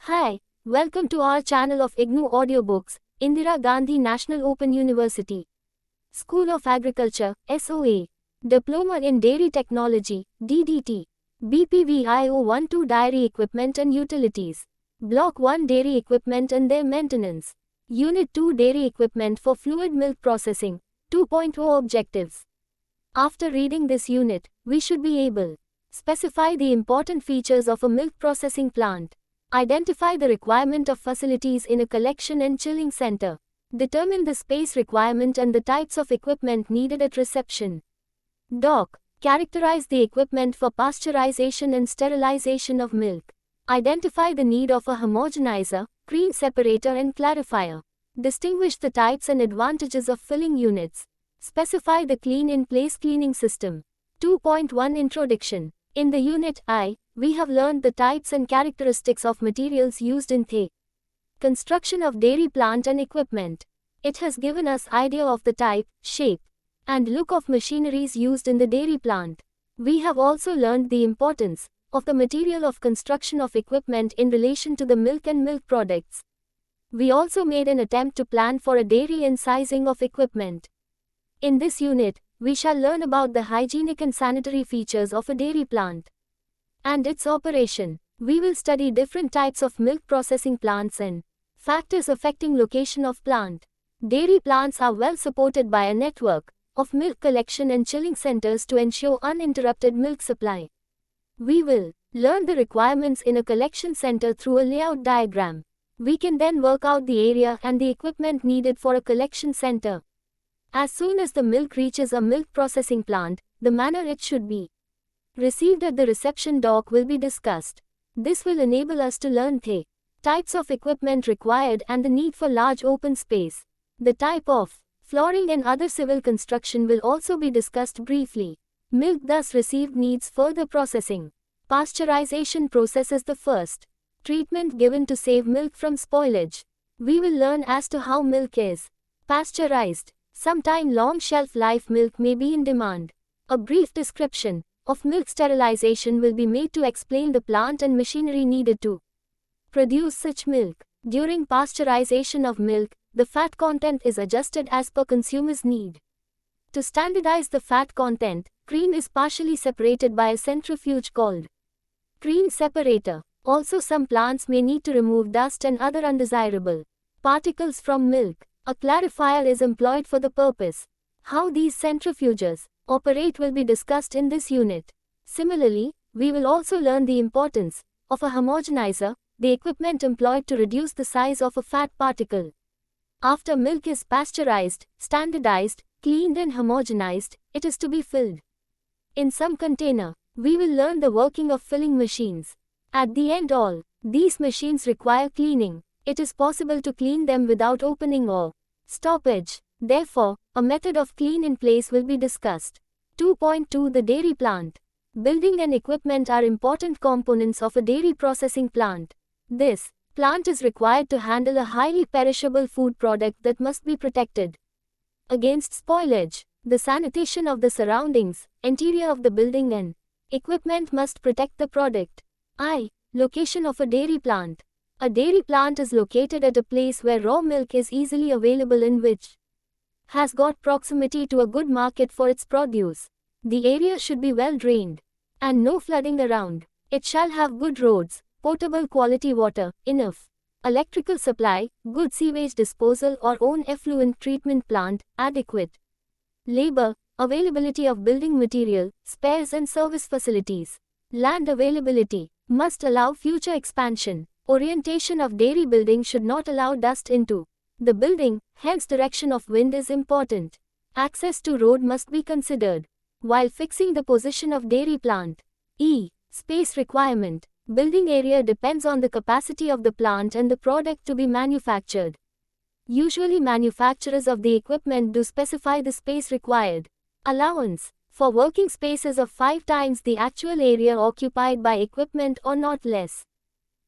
Hi, welcome to our channel of IGNOU Audiobooks, Indira Gandhi National Open University. School of Agriculture, SOA. Diploma in Dairy Technology, DDT. BPVIO12 Dairy Equipment and Utilities. Block 1 Dairy Equipment and their Maintenance. Unit 2 Dairy Equipment for Fluid Milk Processing, 2.0 Objectives. After reading this unit, we should be able specify the important features of a milk processing plant. Identify the requirement of facilities in a collection and chilling center. Determine the space requirement and the types of equipment needed at reception. Dock. Characterize the equipment for pasteurization and sterilization of milk. Identify the need of a homogenizer, cream separator and clarifier. Distinguish the types and advantages of filling units. Specify the clean-in-place cleaning system. 2.1 Introduction. In the Unit I, we have learned the types and characteristics of materials used in the construction of dairy plant and equipment. It has given us idea of the type, shape, and look of machineries used in the dairy plant. We have also learned the importance of the material of construction of equipment in relation to the milk and milk products. We also made an attempt to plan for a dairy and sizing of equipment. In this unit, we shall learn about the hygienic and sanitary features of a dairy plant and its operation. We will study different types of milk processing plants and factors affecting location of plant. Dairy plants are well supported by a network of milk collection and chilling centers to ensure uninterrupted milk supply. We will learn the requirements in a collection center through a layout diagram. We can then work out the area and the equipment needed for a collection center. As soon as the milk reaches a milk processing plant, the manner it should be received at the reception dock will be discussed. This will enable us to learn the types of equipment required and the need for large open space. The type of flooring and other civil construction will also be discussed briefly. Milk thus received needs further processing. Pasteurization process is the first treatment given to save milk from spoilage. We will learn as to how milk is pasteurized. Sometime long shelf life milk may be in demand. A brief description of milk sterilization will be made to explain the plant and machinery needed to produce such milk. During pasteurization of milk, the fat content is adjusted as per consumer's need. To standardize the fat content, cream is partially separated by a centrifuge called cream separator. Also, some plants may need to remove dust and other undesirable particles from milk. A clarifier is employed for the purpose. How these centrifuges operate will be discussed in this unit. Similarly, we will also learn the importance of a homogenizer, the equipment employed to reduce the size of a fat particle. After milk is pasteurized, standardized, cleaned and homogenized, it is to be filled in some container. We will learn the working of filling machines. At the end, all these machines require cleaning. It is possible to clean them without opening or stoppage. Therefore, a method of clean in place will be discussed. 2.2 The dairy plant. Building and equipment are important components of a dairy processing plant. This plant is required to handle a highly perishable food product that must be protected against spoilage. The sanitation of the surroundings, interior of the building and equipment must protect the product. Location of a dairy plant. A dairy plant is located at a place where raw milk is easily available and which has got proximity to a good market for its produce. The area should be well drained and no flooding around. It shall have good roads, potable quality water, enough electrical supply, good sewage disposal or own effluent treatment plant, adequate labor, availability of building material, spares and service facilities. Land availability must allow future expansion. Orientation of dairy building should not allow dust into the building, hence direction of wind is important. Access to road must be considered while fixing the position of dairy plant. Space requirement. Building area depends on the capacity of the plant and the product to be manufactured. Usually manufacturers of the equipment do specify the space required. Allowance for working spaces of 5 times the actual area occupied by equipment or not less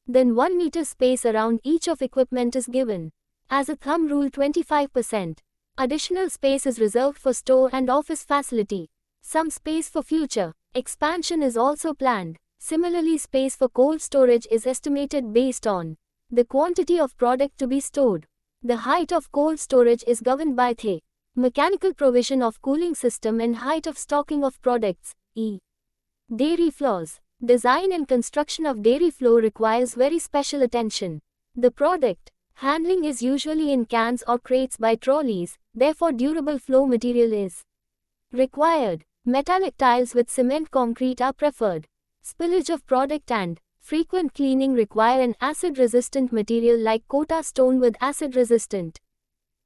then 1 meter space around each of equipment is given. As a thumb rule, 25%. Additional space is reserved for store and office facility. Some space for future expansion is also planned. Similarly, space for cold storage is estimated based on The quantity of product to be stored. The height of cold storage is governed by the mechanical provision of cooling system and height of stocking of products, e. Dairy floors. Design and construction of dairy floor requires very special attention. The product handling is usually in cans or crates by trolleys, therefore durable flow material is required. Metallic tiles with cement concrete are preferred. Spillage of product and frequent cleaning require an acid-resistant material like Kota stone with acid-resistant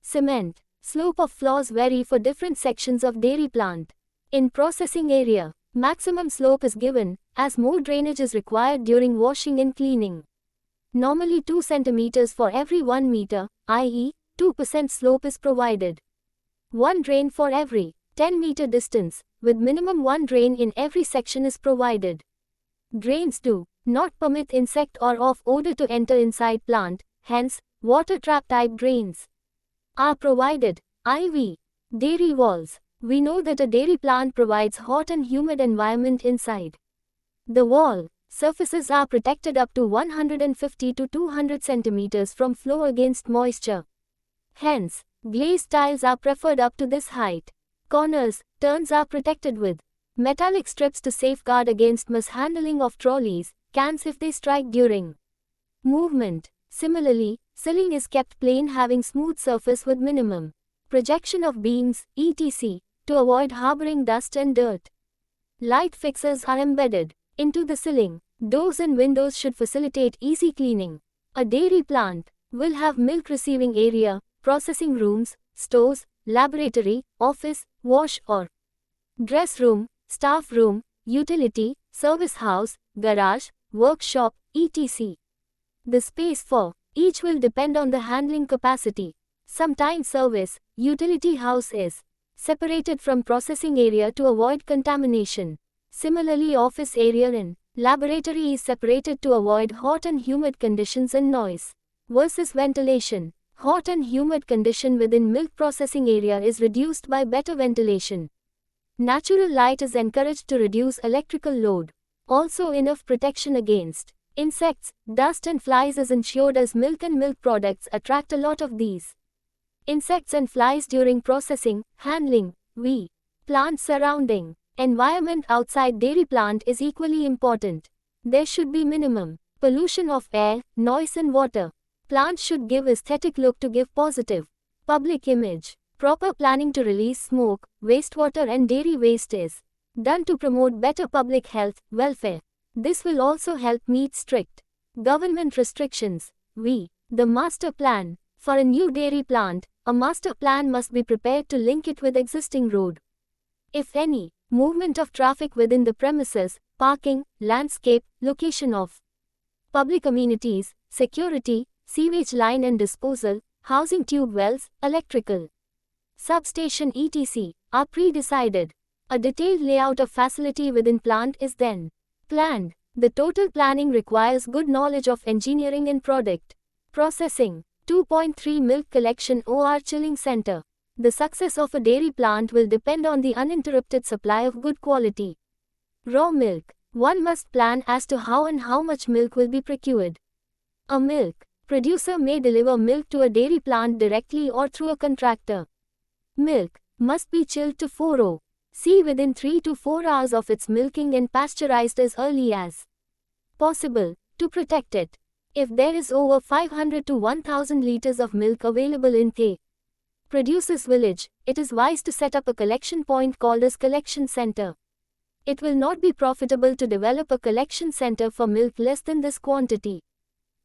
cement. Slope of floors vary for different sections of dairy plant. In processing area, maximum slope is given, as more drainage is required during washing and cleaning. Normally 2 cm for every 1 meter, i.e., 2% slope is provided. 1 drain for every 10 meter distance, with minimum 1 drain in every section is provided. Drains do not permit insect or off odor to enter inside plant, hence, water trap type drains are provided. IV. Dairy walls. We know that a dairy plant provides hot and humid environment inside. The wall surfaces are protected up to 150 to 200 cm from flow against moisture. Hence, glazed tiles are preferred up to this height. Corners, turns are protected with metallic strips to safeguard against mishandling of trolleys, cans if they strike during movement. Similarly, ceiling is kept plain having smooth surface with minimum projection of beams, etc., to avoid harboring dust and dirt. Light fixtures are embedded into the ceiling. Doors and windows should facilitate easy cleaning. A dairy plant will have milk receiving area, processing rooms, stores, laboratory, office, wash or dress room, staff room, utility, service house, garage, workshop, etc. The space for each will depend on the handling capacity. Sometimes service, utility house is separated from processing area to avoid contamination. Similarly, office area and laboratory is separated to avoid hot and humid conditions and noise. Versus ventilation. Hot and humid condition within milk processing area is reduced by better ventilation. Natural light is encouraged to reduce electrical load. Also enough protection against insects, dust and flies is ensured as milk and milk products attract a lot of these insects and flies during processing, handling. Plant surrounding environment outside dairy plant is equally important. There should be minimum pollution of air, noise and water. Plants should give aesthetic look to give positive public image. Proper planning to release smoke, wastewater and dairy waste is done to promote better public health, welfare. This will also help meet strict government restrictions. The master plan. For a new dairy plant, a master plan must be prepared to link it with existing road. If any movement of traffic within the premises, parking, landscape, location of public amenities, security, sewage line and disposal, housing tube wells, electrical substation etc. are pre-decided. A detailed layout of facility within plant is then planned. The total planning requires good knowledge of engineering and product processing. 2.3 Milk collection or chilling center. The success of a dairy plant will depend on the uninterrupted supply of good quality raw milk. One must plan as to how and how much milk will be procured. A milk producer may deliver milk to a dairy plant directly or through a contractor. Milk must be chilled to 4°C within 3 to 4 hours of its milking and pasteurized as early as possible to protect it. If there is over 500 to 1000 liters of milk available in the producer's village, it is wise to set up a collection point called as collection center. It will not be profitable to develop a collection center for milk less than this quantity.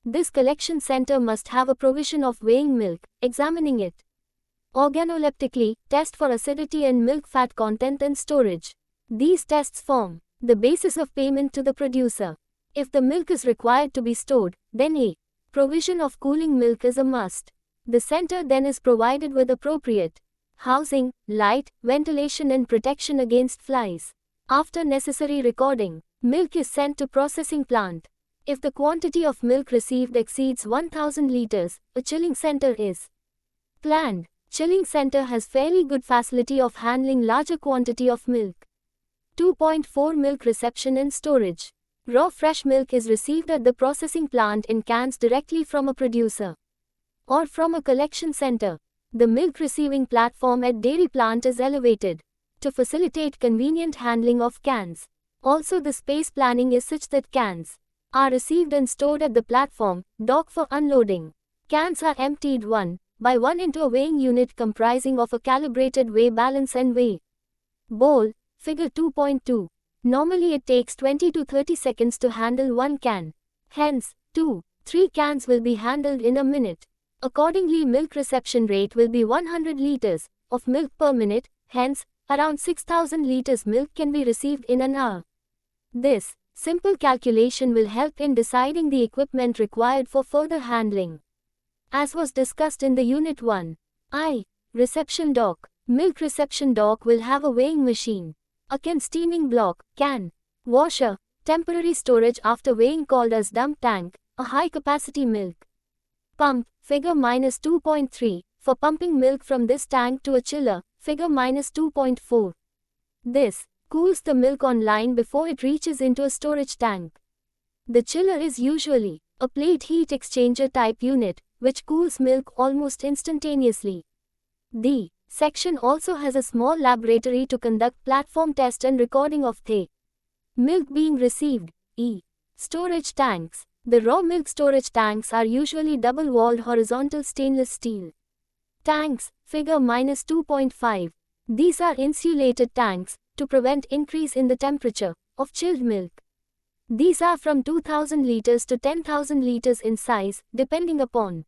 This collection center must have a provision of weighing milk, examining it organoleptically, test for acidity and milk fat content and storage. These tests form the basis of payment to the producer. If the milk is required to be stored, then a provision of cooling milk is a must. The center then is provided with appropriate housing, light, ventilation and protection against flies. After necessary recording, milk is sent to processing plant. If the quantity of milk received exceeds 1000 liters, a chilling center is planned. Chilling center has fairly good facility of handling larger quantity of milk. 2.4 Milk reception and storage. Raw fresh milk is received at the processing plant in cans directly from a producer or from a collection center. The milk receiving platform at dairy plant is elevated to facilitate convenient handling of cans. Also, the space planning is such that cans are received and stored at the platform dock for unloading. Cans are emptied one by one into a weighing unit comprising of a calibrated weigh balance and weigh bowl, figure 2.2. Normally it takes 20 to 30 seconds to handle one can. Hence, 2-3 cans will be handled in a minute. Accordingly, milk reception rate will be 100 liters of milk per minute, hence, around 6,000 liters milk can be received in an hour. This simple calculation will help in deciding the equipment required for further handling. As was discussed in the Unit 1. Reception dock. Milk reception dock will have a weighing machine, a can steaming block, can washer, temporary storage after weighing called as dump tank, a high-capacity milk pump, figure -2.3, for pumping milk from this tank to a chiller, figure -2.4. This cools the milk on line before it reaches into a storage tank. The chiller is usually a plate heat exchanger type unit, which cools milk almost instantaneously. The section also has a small laboratory to conduct platform test and recording of the milk being received. Storage tanks. The raw milk storage tanks are usually double-walled horizontal stainless steel tanks, figure -2.5. These are insulated tanks to prevent increase in the temperature of chilled milk. These are from 2,000 liters to 10,000 liters in size, depending upon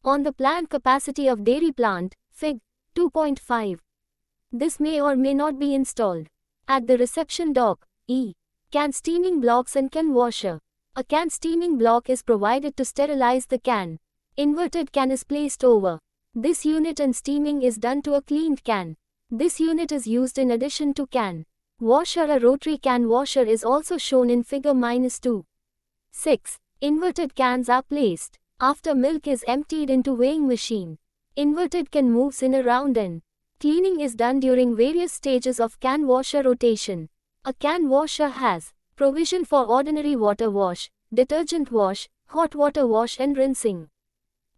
the plant capacity of dairy plant, fig. 2.5. This may or may not be installed at the reception dock. Can steaming blocks and can washer. A can steaming block is provided to sterilize the can. Inverted can is placed over this unit and steaming is done to a cleaned can. This unit is used in addition to can washer. A rotary can washer is also shown in figure -2. 6. Inverted cans are placed after milk is emptied into weighing machine. Inverted can moves in around and cleaning is done during various stages of can washer rotation. A can washer has provision for ordinary water wash, detergent wash, hot water wash and rinsing.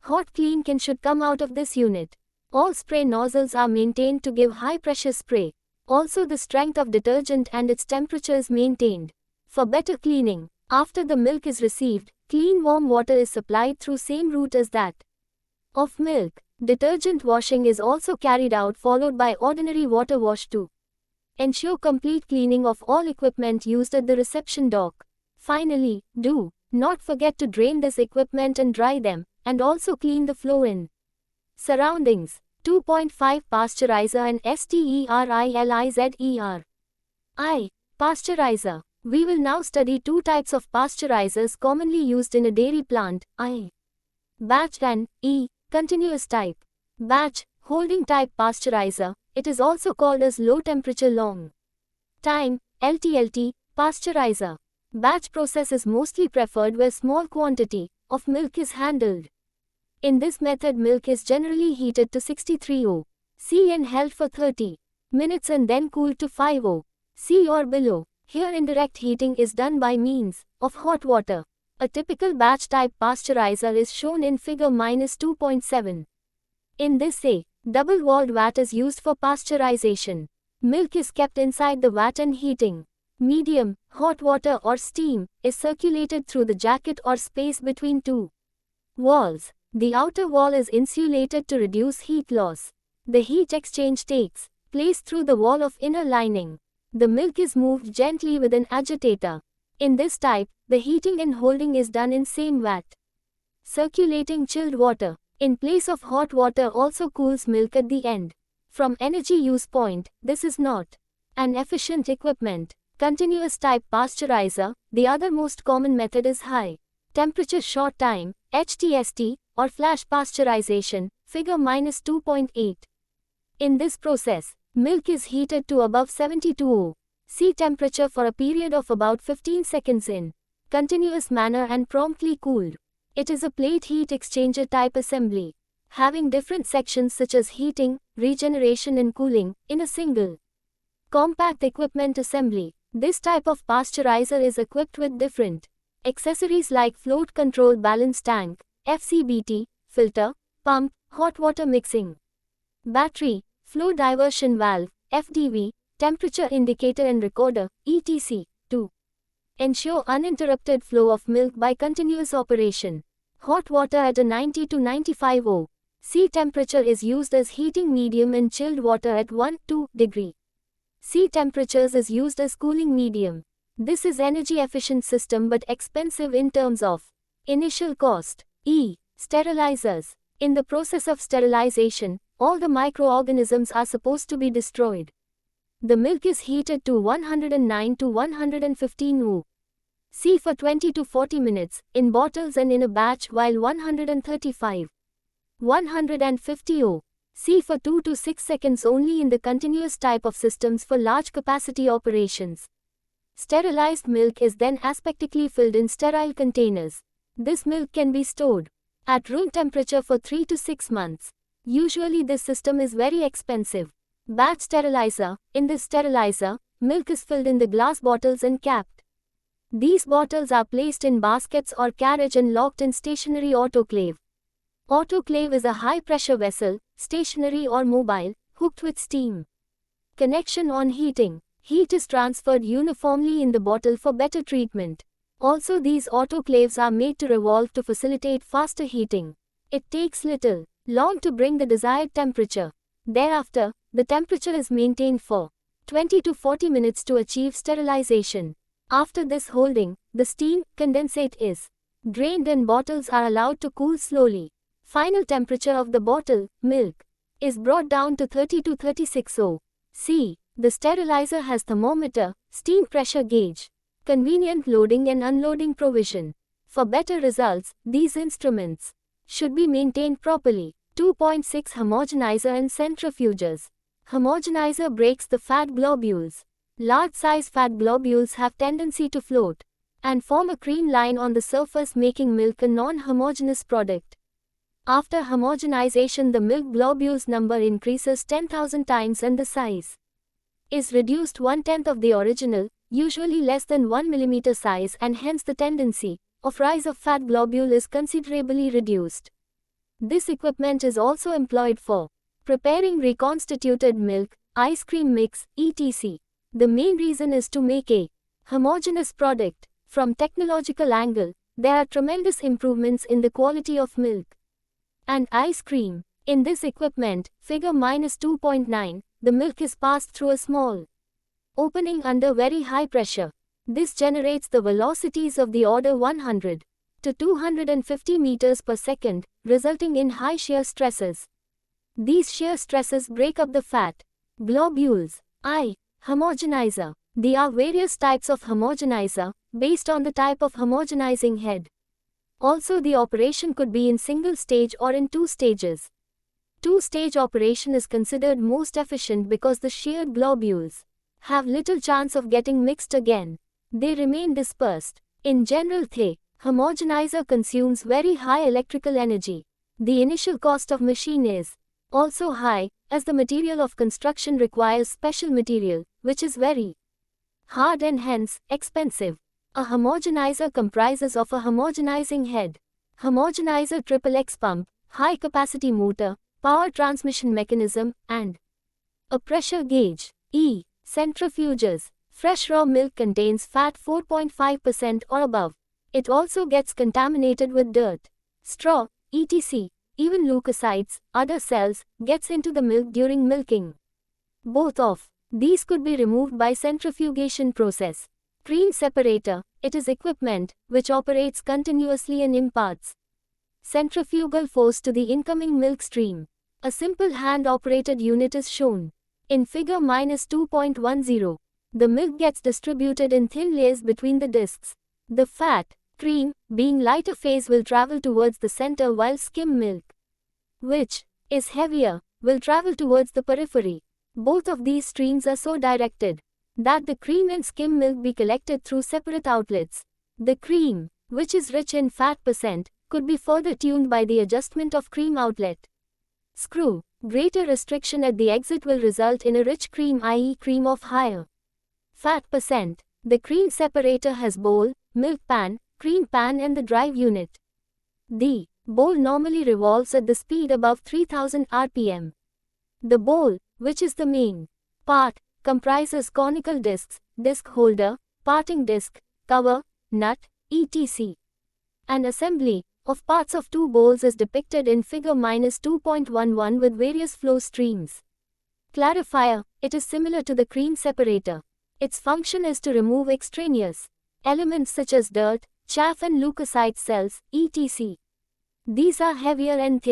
Hot clean can should come out of this unit. All spray nozzles are maintained to give high pressure spray. Also, the strength of detergent and its temperature is maintained. For better cleaning, after the milk is received, clean warm water is supplied through same route as that of milk. Detergent washing is also carried out, followed by ordinary water wash to ensure complete cleaning of all equipment used at the reception dock. Finally, do not forget to drain this equipment and dry them, and also clean the floor in surroundings. 2.5 Pasteurizer and Sterilizer. Pasteurizer. We will now study two types of pasteurizers commonly used in a dairy plant. Batch and continuous type. Batch, holding type pasteurizer. It is also called as low temperature long time, LTLT, pasteurizer. Batch process is mostly preferred where small quantity of milk is handled. In this method, milk is generally heated to 63 C and held for 30 minutes and then cooled to 5 C or below. Here indirect heating is done by means of hot water. A typical batch type pasteurizer is shown in figure -2.7. In this double-walled vat is used for pasteurization. Milk is kept inside the vat and heating. Medium, hot water or steam is circulated through the jacket or space between two walls. The outer wall is insulated to reduce heat loss. The heat exchange takes place through the wall of inner lining. The milk is moved gently with an agitator. In this type, the heating and holding is done in same vat. Circulating chilled water in place of hot water also cools milk at the end. From energy use point, this is not an efficient equipment. Continuous type pasteurizer. The other most common method is high temperature short time, HTST, or flash pasteurization, figure -2.8. In this process, milk is heated to above 72 C temperature for a period of about 15 seconds in continuous manner and promptly cooled. It is a plate heat exchanger type assembly, having different sections such as heating, regeneration and cooling, in a single compact equipment assembly. This type of pasteurizer is equipped with different accessories like float control balance tank, FCBT, filter, pump, hot water mixing, battery, flow diversion valve, FDV, temperature indicator and recorder, etc. to ensure uninterrupted flow of milk by continuous operation. Hot water at a 90 to 95 C temperature is used as heating medium and chilled water at 1-2 degree C temperatures is used as cooling medium. This is energy efficient system but expensive in terms of initial cost. Sterilizers. In the process of sterilization, all the microorganisms are supposed to be destroyed. The milk is heated to 109 to 115 C for 20 to 40 minutes, in bottles and in a batch, while 135, 150 C for 2 to 6 seconds only in the continuous type of systems for large capacity operations. Sterilized milk is then aseptically filled in sterile containers. This milk can be stored at room temperature for 3 to 6 months. Usually this system is very expensive. Batch sterilizer. In this sterilizer, milk is filled in the glass bottles and capped. These bottles are placed in baskets or carriage and locked in stationary autoclave. Autoclave is a high-pressure vessel, stationary or mobile, hooked with steam connection on heating. Heat is transferred uniformly in the bottle for better treatment. Also, these autoclaves are made to revolve to facilitate faster heating. It takes long to bring the desired temperature. Thereafter, the temperature is maintained for 20 to 40 minutes to achieve sterilization. After this holding, the steam condensate is drained and bottles are allowed to cool slowly. Final temperature of the bottle, milk, is brought down to 30 to 36 C. The sterilizer has thermometer, steam pressure gauge, convenient loading and unloading provision. For better results, these instruments should be maintained properly. 2.6 Homogenizer and centrifuges. Homogenizer breaks the fat globules. Large size fat globules have tendency to float and form a cream line on the surface, making milk a non-homogeneous product. After homogenization, the milk globules number increases 10,000 times and the size is reduced 1/10 of the original, usually less than 1 mm size, and hence the tendency of rise of fat globule is considerably reduced. This equipment is also employed for preparing reconstituted milk, ice cream mix, etc. The main reason is to make a homogeneous product. From technological angle, there are tremendous improvements in the quality of milk and ice cream. In this equipment, figure -2.9, the milk is passed through a small opening under very high pressure. This generates the velocities of the order 100 to 250 meters per second, resulting in high shear stresses. These shear stresses break up the fat globules. Homogenizer. There are various types of homogenizer, based on the type of homogenizing head. Also, the operation could be in single stage or in 2 stages. 2-stage operation is considered most efficient because the sheared globules have little chance of getting mixed again. They remain dispersed. In general, the homogenizer consumes very high electrical energy. The initial cost of machine is also high, as the material of construction requires special material, which is very hard and hence expensive. A homogenizer comprises of a homogenizing head, homogenizer XXX pump, high capacity motor, power transmission mechanism, and a pressure gauge. Centrifuges. Fresh raw milk contains fat 4.5% or above. It also gets contaminated with dirt, straw, etc. Even leukocytes, other cells, gets into the milk during milking. Both of these could be removed by centrifugation process. Cream separator. It is equipment which operates continuously and imparts centrifugal force to the incoming milk stream. A simple hand-operated unit is shown in figure -2.10. The milk gets distributed in thin layers between the discs. The fat, cream, being lighter phase, will travel towards the center, while skim milk, which is heavier, will travel towards the periphery. Both of these streams are so directed that the cream and skim milk be collected through separate outlets. The cream, which is rich in fat percent, could be further tuned by the adjustment of cream outlet screw. Greater restriction at the exit will result in a rich cream, i.e. cream of higher Fat percent. The cream separator has bowl, milk pan, cream pan and the drive unit. The bowl normally revolves at the speed above 3000 rpm. The bowl, which is the main part, comprises conical discs, disc holder, parting disc, cover, nut, etc. An assembly of parts of two bowls is depicted in figure -2.11 with various flow streams. Clarifier. It is similar to the cream separator. Its function is to remove extraneous elements such as dirt, chaff and leukocyte cells, etc. These are heavier and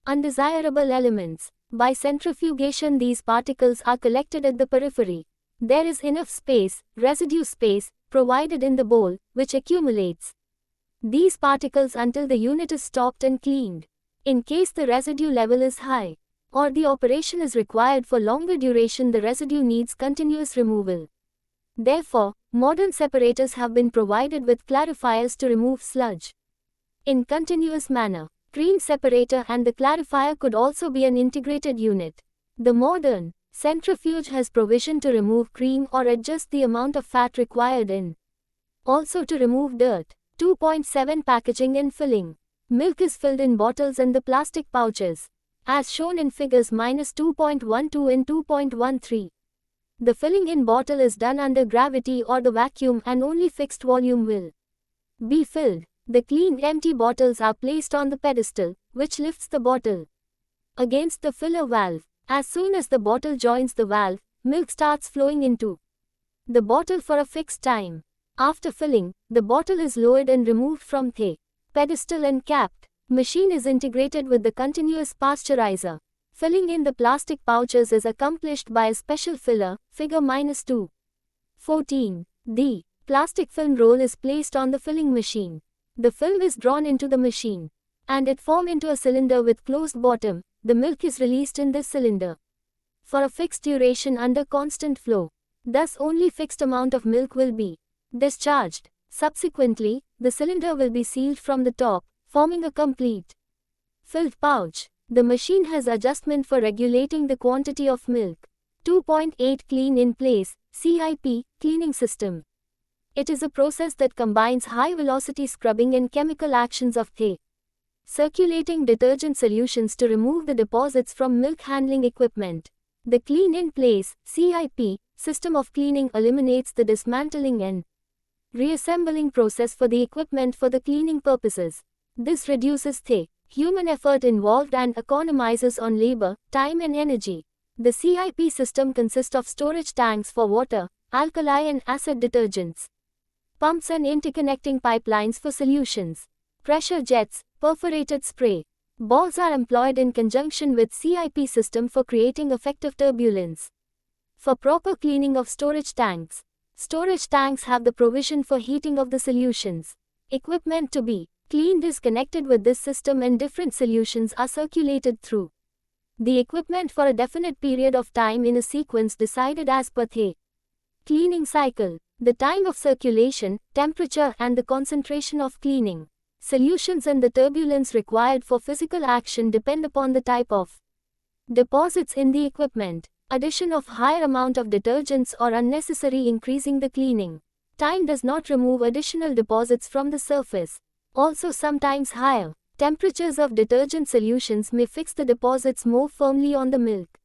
undesirable elements. By centrifugation these particles are collected at the periphery. There is enough space, residue space, provided in the bowl, which accumulates these particles until the unit is stopped and cleaned. In case the residue level is high, or the operation is required for longer duration, the residue needs continuous removal. Therefore, modern separators have been provided with clarifiers to remove sludge in continuous manner. Cream separator and the clarifier could also be an integrated unit. The modern centrifuge has provision to remove cream or adjust the amount of fat required in. Also to remove dirt. 2.7 Packaging and filling. Milk is filled in bottles and the plastic pouches, as shown in figures -2.12 and 2.13. The filling in bottle is done under gravity or the vacuum and only fixed volume will be filled. The clean empty bottles are placed on the pedestal, which lifts the bottle against the filler valve. As soon as the bottle joins the valve, milk starts flowing into the bottle for a fixed time. After filling, the bottle is lowered and removed from the pedestal and capped. Machine is integrated with the continuous pasteurizer. Filling in the plastic pouches is accomplished by a special filler, figure -2.14. The plastic film roll is placed on the filling machine. The film is drawn into the machine, and it forms into a cylinder with closed bottom. The milk is released in this cylinder for a fixed duration under constant flow. Thus only fixed amount of milk will be discharged. Subsequently, the cylinder will be sealed from the top, forming a complete filled pouch. The machine has adjustment for regulating the quantity of milk. 2.8 Clean in place, CIP, cleaning system. It is a process that combines high-velocity scrubbing and chemical actions of circulating detergent solutions to remove the deposits from milk handling equipment. The Clean in place, CIP, system of cleaning eliminates the dismantling and reassembling process for the equipment for the cleaning purposes. This reduces the human effort involved and economizes on labor, time and energy. The CIP system consists of storage tanks for water, alkali and acid detergents, pumps and interconnecting pipelines for solutions, pressure jets, perforated spray balls are employed in conjunction with CIP system for creating effective turbulence. For proper cleaning of storage tanks have the provision for heating of the solutions. Equipment to be cleaned is connected with this system and different solutions are circulated through the equipment for a definite period of time in a sequence decided as per the cleaning cycle. The time of circulation, temperature and the concentration of cleaning solutions and the turbulence required for physical action depend upon the type of deposits in the equipment. Addition of higher amount of detergents or unnecessary increasing the cleaning time does not remove additional deposits from the surface. Also sometimes higher temperatures of detergent solutions may fix the deposits more firmly on the milk.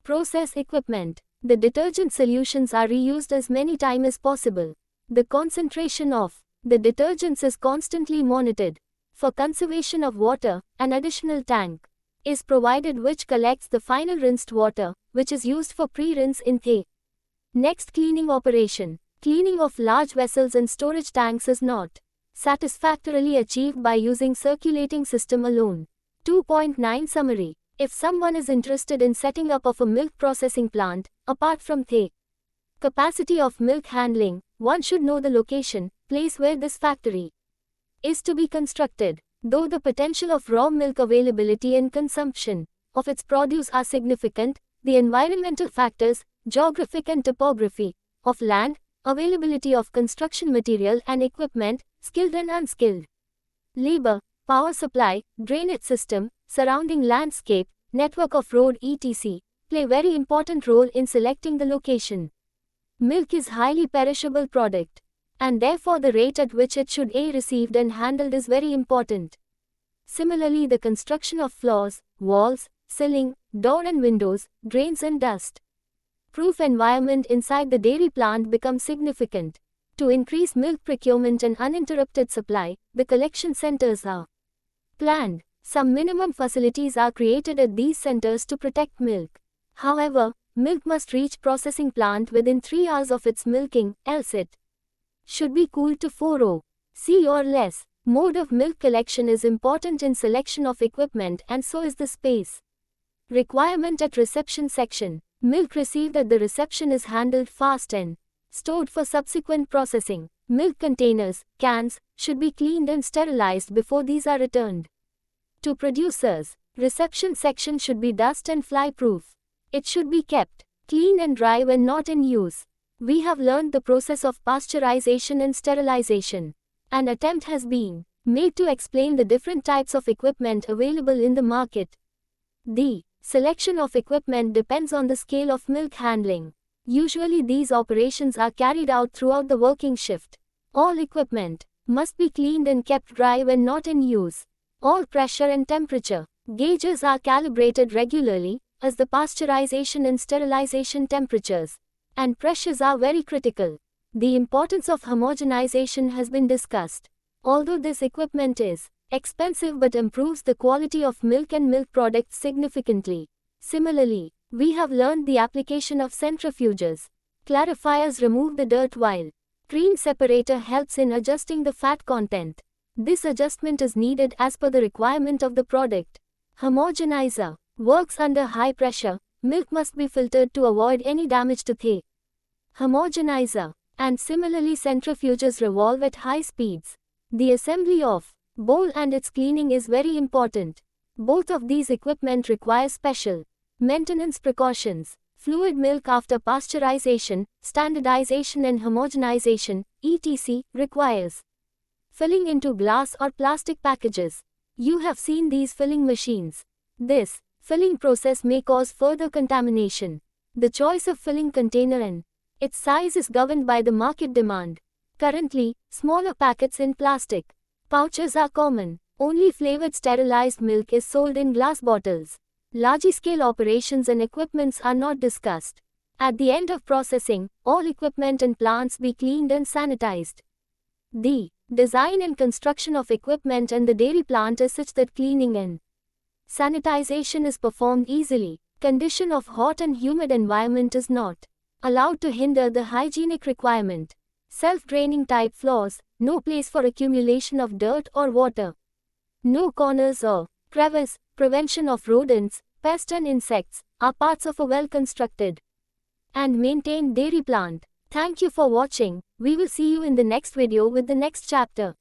Process equipment. The detergent solutions are reused as many times as possible. The concentration of the detergents is constantly monitored. For conservation of water, an additional tank is provided which collects the final rinsed water, which is used for pre-rinse in the next cleaning operation. Cleaning of large vessels and storage tanks is not satisfactorily achieved by using circulating system alone. 2.9 Summary. If someone is interested in setting up of a milk processing plant, apart from the capacity of milk handling, one should know the location, place where this factory is to be constructed. Though the potential of raw milk availability and consumption of its produce are significant, the environmental factors, geographic and topography of land, availability of construction material and equipment, skilled and unskilled labor, power supply, drainage system, surrounding landscape, network of road etc. play very important role in selecting the location. Milk is highly perishable product, and therefore the rate at which it should be received and handled is very important. Similarly, the construction of floors, walls, ceiling, door and windows, drains and dust proof environment inside the dairy plant becomes significant. To increase milk procurement and uninterrupted supply, the collection centers are planned. Some minimum facilities are created at these centers to protect milk. However, milk must reach processing plant within 3 hours of its milking, else it should be cooled to 4°C or less. Mode of milk collection is important in selection of equipment, and so is the space requirement at reception section. Milk received at the reception is handled fast and stored for subsequent processing. Milk containers, cans, should be cleaned and sterilized before these are returned to producers. Reception section should be dust and fly proof. It should be kept clean and dry when not in use. We have learned the process of pasteurization and sterilization. An attempt has been made to explain the different types of equipment available in the market. The selection of equipment depends on the scale of milk handling. Usually these operations are carried out throughout the working shift. All equipment must be cleaned and kept dry when not in use. All pressure and temperature gauges are calibrated regularly, as the pasteurization and sterilization temperatures and pressures are very critical. The importance of homogenization has been discussed. Although this equipment is expensive but improves the quality of milk and milk products significantly. Similarly, we have learned the application of centrifuges. Clarifiers remove the dirt while cream separator helps in adjusting the fat content. This adjustment is needed as per the requirement of the product. Homogenizer works under high pressure. Milk must be filtered to avoid any damage to the homogenizer. And similarly, centrifuges revolve at high speeds. The assembly of bowl and its cleaning is very important. Both of these equipment require special maintenance precautions. Fluid milk after pasteurization, standardization and homogenization, etc., requires filling into glass or plastic packages. You have seen these filling machines. This filling process may cause further contamination. The choice of filling container and its size is governed by the market demand. Currently, smaller packets in plastic pouches are common. Only flavored sterilized milk is sold in glass bottles. Large-scale operations and equipments are not discussed. At the end of processing, all equipment and plants be cleaned and sanitized. The design and construction of equipment and the dairy plant is such that cleaning and sanitization is performed easily. Condition of hot and humid environment is not allowed to hinder the hygienic requirement. Self-draining type floors, no place for accumulation of dirt or water. No corners or crevice, prevention of rodents, pests and insects, are parts of a well-constructed and maintained dairy plant. Thank you for watching. We will see you in the next video with the next chapter.